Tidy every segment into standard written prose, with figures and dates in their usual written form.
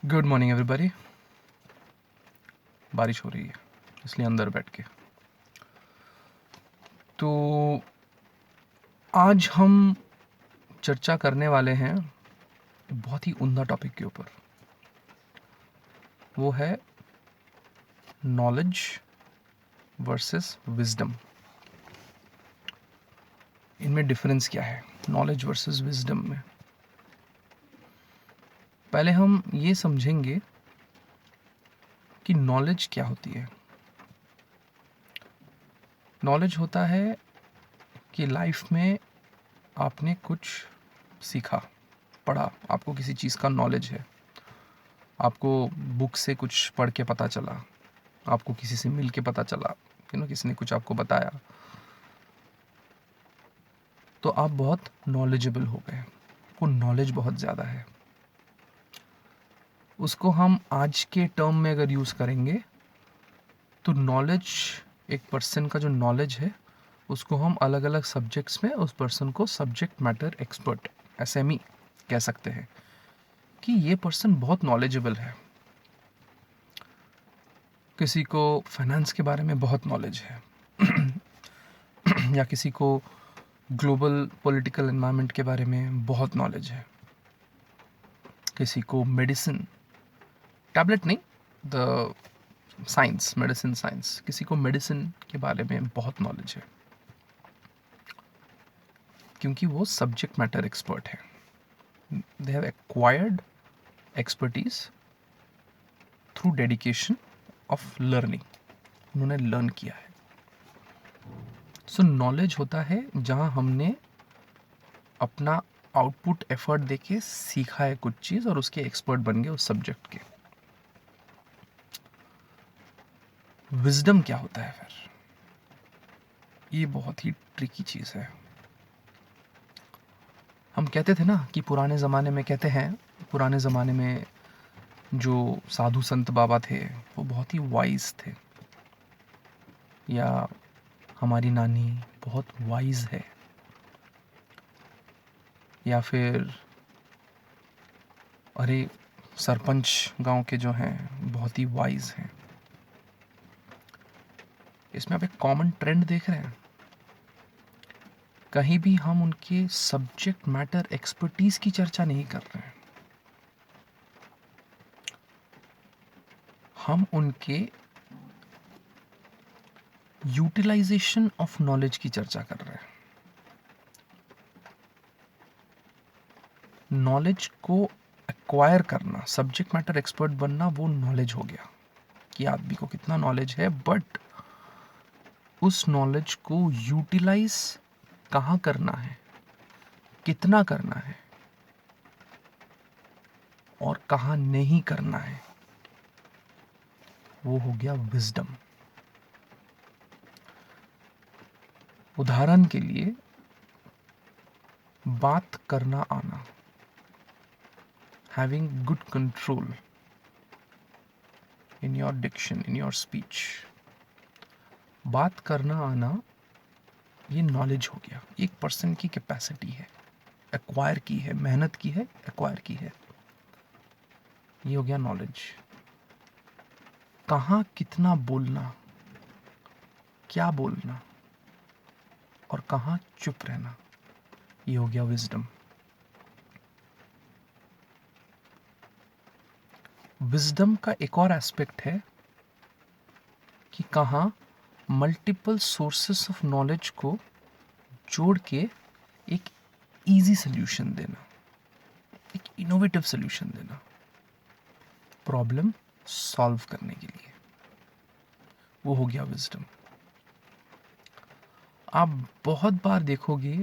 Good morning everybody. बारिश हो रही है इसलिए अंदर बैठ के। तो आज हम चर्चा करने वाले हैं बहुत ही उम्दा टॉपिक के ऊपर। वो है नॉलेज वर्सेस विजडम। इनमें डिफरेंस क्या है नॉलेज वर्सेस विजडम में? पहले हम ये समझेंगे कि नॉलेज क्या होती है। नॉलेज होता है कि लाइफ में आपने कुछ सीखा, पढ़ा, आपको किसी चीज़ का नॉलेज है, आपको बुक से कुछ पढ़ के पता चला, आपको किसी से मिल के पता चला, किसी ने कुछ आपको बताया, तो आप बहुत नॉलेजेबल हो गए, आपको नॉलेज बहुत ज़्यादा है। उसको हम आज के टर्म में अगर यूज़ करेंगे तो नॉलेज, एक पर्सन का जो नॉलेज है उसको हम अलग अलग सब्जेक्ट्स में उस पर्सन को सब्जेक्ट मैटर एक्सपर्ट, एसएमई कह सकते हैं कि ये पर्सन बहुत नॉलेजेबल है। किसी को फाइनेंस के बारे में बहुत नॉलेज है या किसी को ग्लोबल पॉलिटिकल एनवायरनमेंट के बारे में बहुत नॉलेज है, किसी को मेडिसिन, टैबलेट नहीं, द साइंस, मेडिसिन साइंस, किसी को मेडिसिन के बारे में बहुत नॉलेज है क्योंकि वो सब्जेक्ट मैटर एक्सपर्ट है। They have acquired expertise through dedication of learning, उन्होंने लर्न किया है। सो नॉलेज होता है जहाँ हमने अपना आउटपुट एफर्ट देके सीखा है कुछ चीज़ और उसके एक्सपर्ट बन गए उस सब्जेक्ट के। विजडम क्या होता है फिर? ये बहुत ही ट्रिकी चीज़ है। हम कहते थे ना कि पुराने ज़माने में, कहते हैं पुराने ज़माने में जो साधु संत बाबा थे वो बहुत ही वाइज थे, या हमारी नानी बहुत वाइज है, या फिर अरे सरपंच गांव के जो हैं बहुत ही वाइज हैं। इसमें आप एक कॉमन ट्रेंड देख रहे हैं। कहीं भी हम उनके सब्जेक्ट मैटर एक्सपर्टीज की चर्चा नहीं कर रहे हैं, हम उनके यूटिलाइजेशन ऑफ नॉलेज की चर्चा कर रहे हैं। नॉलेज को एक्वायर करना, सब्जेक्ट मैटर एक्सपर्ट बनना, वो नॉलेज हो गया कि आदमी को कितना नॉलेज है, बट उस नॉलेज को यूटिलाइज कहाँ करना है, कितना करना है और कहाँ नहीं करना है, वो हो गया विजडम। उदाहरण के लिए बात करना आना, having good control in your diction, in your speech. बात करना आना ये नॉलेज हो गया, एक पर्सन की कैपेसिटी है, एक्वायर की है, मेहनत की है, एक्वायर की है, ये हो गया नॉलेज। कहाँ कितना बोलना, क्या बोलना और कहाँ चुप रहना, ये हो गया विजडम। विजडम का एक और एस्पेक्ट है कि कहाँ मल्टीपल सोर्सेस ऑफ नॉलेज को जोड़ के एक इजी सोल्यूशन देना, एक इनोवेटिव सोल्यूशन देना, प्रॉब्लम सॉल्व करने के लिए, वो हो गया विजडम। आप बहुत बार देखोगे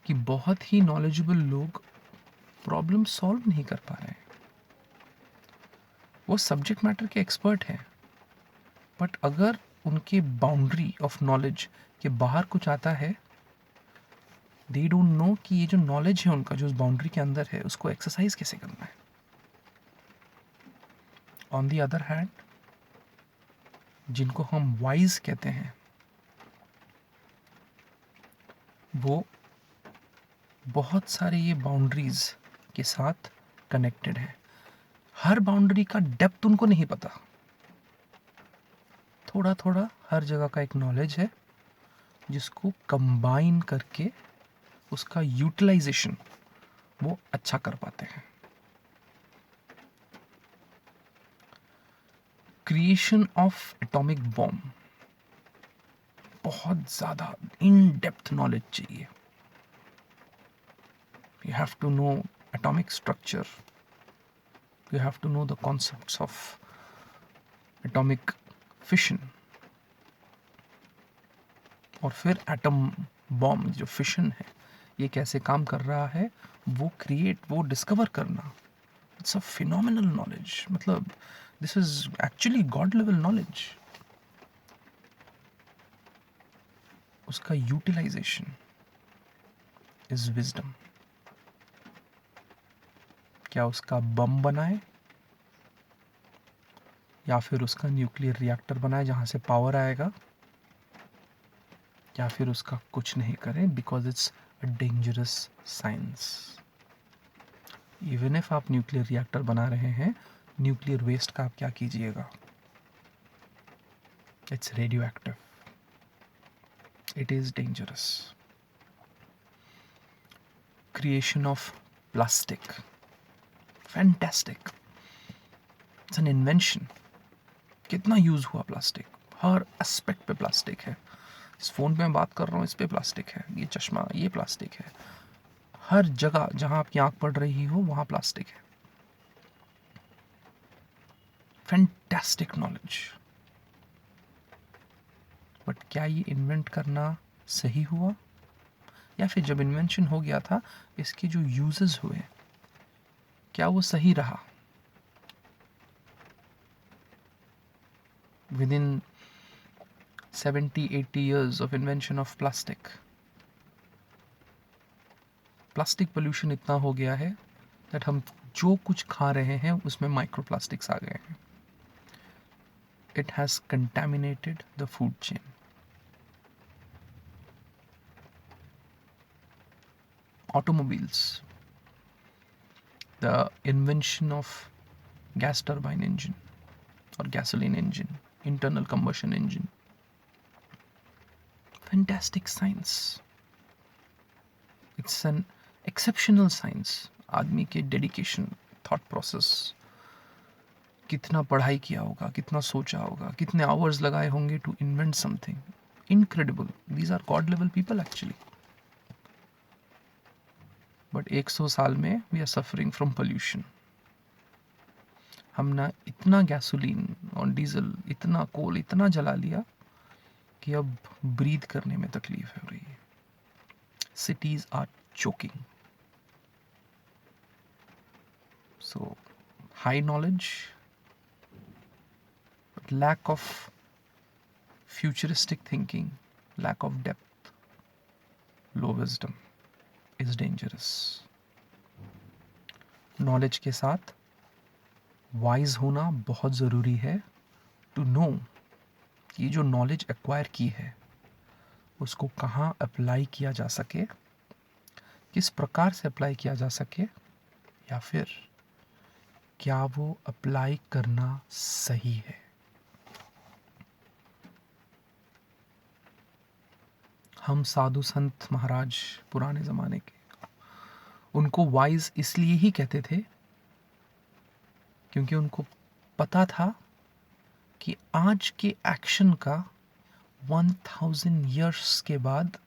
कि बहुत ही नॉलेजेबल लोग प्रॉब्लम सॉल्व नहीं कर पा रहे हैं। वो सब्जेक्ट मैटर के एक्सपर्ट हैं, बट अगर उनके बाउंड्री ऑफ नॉलेज के बाहर कुछ आता है, दे डोंट नो कि ये जो नॉलेज है उनका, जो उस बाउंड्री के अंदर है, उसको एक्सरसाइज कैसे करना है। ऑन दी अदर हैंड, जिनको हम वाइज कहते हैं, वो बहुत सारे ये बाउंड्रीज के साथ कनेक्टेड है। हर बाउंड्री का डेप्थ उनको नहीं पता, थोड़ा थोड़ा हर जगह का एक नॉलेज है जिसको कंबाइन करके उसका यूटिलाइजेशन वो अच्छा कर पाते हैं। क्रिएशन ऑफ एटॉमिक बॉम्ब, बहुत ज़्यादा इन डेप्थ नॉलेज चाहिए। You have to know atomic structure. You have to know the concepts of atomic fission. और फिर एटम बॉम्ब जो फिशन है ये कैसे काम कर रहा है वो डिस्कवर करना। इट्स अ फिनोमिनल नॉलेज, मतलब this is actually God level knowledge. उसका यूटिलाइजेशन इज विजडम। क्या उसका बम बनाए या फिर उसका न्यूक्लियर रिएक्टर बनाए जहाँ से पावर आएगा, या फिर उसका कुछ नहीं करें, because it's a dangerous science. Even if आप न्यूक्लियर रिएक्टर बना रहे हैं, न्यूक्लियर वेस्ट का आप क्या कीजिएगा? It's radio active, it is dangerous. Creation of plastic, fantastic, it's an invention. कितना यूज हुआ प्लास्टिक, हर एस्पेक्ट पे प्लास्टिक है। इस फ़ोन पे मैं बात कर रहा हूँ, इस पे प्लास्टिक है। ये चश्मा, ये प्लास्टिक है। हर जगह जहाँ आपकी आंख पड़ रही हो वहाँ प्लास्टिक है। Fantastic knowledge. बट क्या ये इन्वेंट करना सही हुआ, या फिर जब इन्वेंशन हो गया था इसके जो यूजेस हुए क्या वो सही रहा? With in 70-80 years of invention of plastic, plastic pollution इतना हो गया है दैट हम जो कुछ खा रहे हैं उसमें माइक्रो प्लास्टिक्स आ गए हैं। It has contaminated the food chain. Automobiles, the invention of gas turbine engine or gasoline engine, internal combustion engine, fantastic science. It's an exceptional science. आदमी के डेडिकेशन, थॉट प्रोसेस, कितना पढ़ाई किया होगा, कितना सोचा होगा, कितने आवर्स लगाए होंगे to invent something incredible. These are god level people actually. But 100 साल में we are suffering from pollution. हमने इतना गैसोलीन और डीजल, इतना कोल, इतना जला लिया कि अब ब्रीथ करने में तकलीफ हो रही है। Cities are choking. So high knowledge, lack of futuristic thinking, lack of depth, low wisdom is dangerous. Knowledge के साथ वाइज होना बहुत ज़रूरी है, टू नो कि जो नॉलेज एक्वायर की है उसको कहाँ अप्लाई किया जा सके, किस प्रकार से अप्लाई किया जा सके, या फिर क्या वो अप्लाई करना सही है। हम साधु संत महाराज पुराने ज़माने के, उनको वाइज इसलिए ही कहते थे क्योंकि उनको पता था कि आज के एक्शन का 1000 ईयर्स के बाद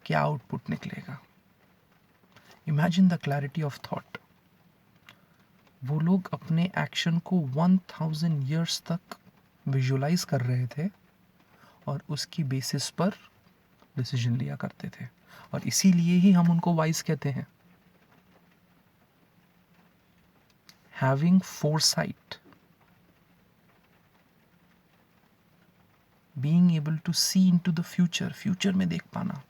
क्या आउटपुट निकलेगा। Imagine the clarity of thought. वो लोग अपने एक्शन को 1000 ईयर्स तक विजुलाइज कर रहे थे और उसकी बेसिस पर डिसीजन लिया करते थे, और इसीलिए ही हम उनको वाइज कहते हैं। Having foresight, being able to see into the future, future में देख पाना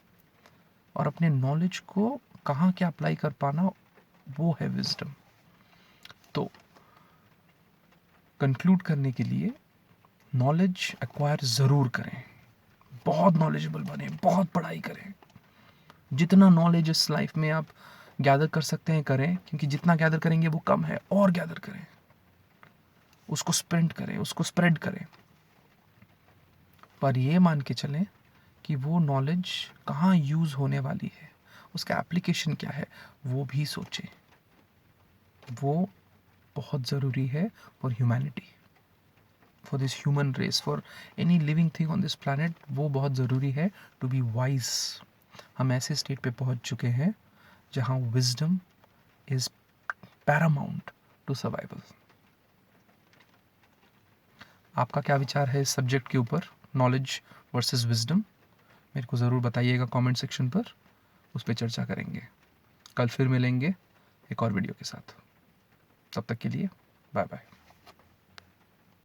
और अपने नॉलेज को कहाँ क्या अप्लाई कर पाना, वो है विजडम। तो कंक्लूड करने के लिए, नॉलेज एक्वायर ज़रूर करें, बहुत नॉलेजेबल बने, बहुत पढ़ाई करें। जितना नॉलेज इस लाइफ में आप गैदर कर सकते हैं करें, क्योंकि जितना गैदर करेंगे वो कम है, और गैदर करें। उसको स्प्रिंट करें, उसको स्प्रेड करें, पर ये मान के चलें कि वो नॉलेज कहाँ यूज़ होने वाली है, उसका एप्लीकेशन क्या है, वो भी सोचें। वो बहुत ज़रूरी है for humanity, for this human race, for any living thing on this planet. वो बहुत ज़रूरी है टू बी वाइज। हम ऐसे स्टेट पे पहुंच चुके हैं जहां wisdom is paramount to survival. आपका क्या विचार है इस सब्जेक्ट के ऊपर, नॉलेज वर्सेस विजडम? मेरे को ज़रूर बताइएगा कमेंट सेक्शन पर, उस पर चर्चा करेंगे। कल फिर मिलेंगे एक और वीडियो के साथ। तब तक के लिए बाय बाय।